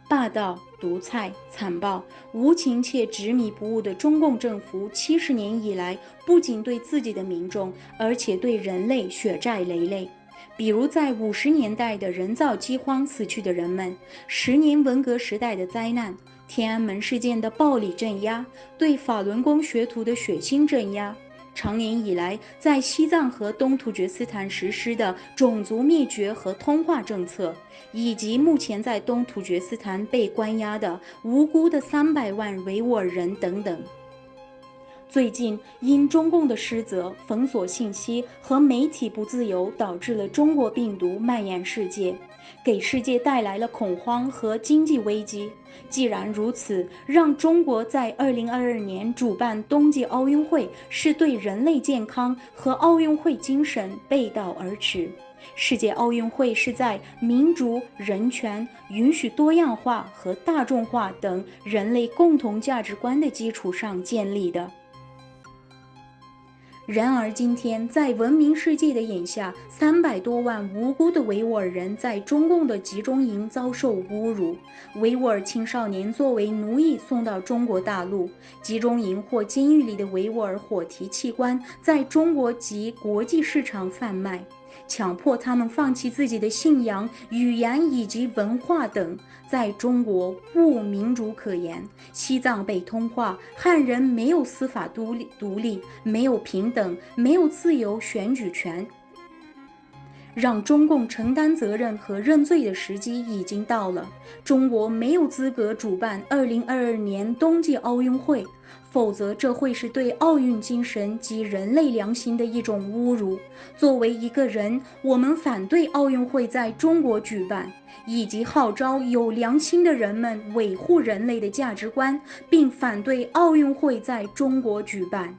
霸道、独裁、残暴、无情且执迷不悟的中共政府70年以来，不仅对自己的民众，而且对人类血债累累。比如在50年代的人造饥荒死去的人们，10年文革时代的灾难，天安门事件的暴力镇压，对法轮功学徒的血腥镇压，长年以来在西藏和东突厥斯坦实施的种族灭绝和通化政策，以及目前在东突厥斯坦被关押的无辜的300万维吾尔人等等。最近，因中共的失责、封锁信息和媒体不自由，导致了中国病毒蔓延世界，给世界带来了恐慌和经济危机。既然如此，让中国在2022年主办冬季奥运会，是对人类健康和奥运会精神背道而驰。世界奥运会是在民主、人权、允许多样化和大众化等人类共同价值观的基础上建立的。然而，今天在文明世界的眼下，300多万无辜的维吾尔人在中共的集中营遭受侮辱，维吾尔青少年作为奴役送到中国大陆，集中营或监狱里的维吾尔火提器官在中国及国际市场贩卖。强迫他们放弃自己的信仰、语言以及文化等，在中国无民主可言。西藏被同化，汉人没有司法独立，没有平等，没有自由选举权。让中共承担责任和认罪的时机已经到了。中国没有资格主办2022年冬季奥运会，否则这会是对奥运精神及人类良心的一种侮辱。作为一个人，我们反对奥运会在中国举办，以及号召有良心的人们维护人类的价值观，并反对奥运会在中国举办。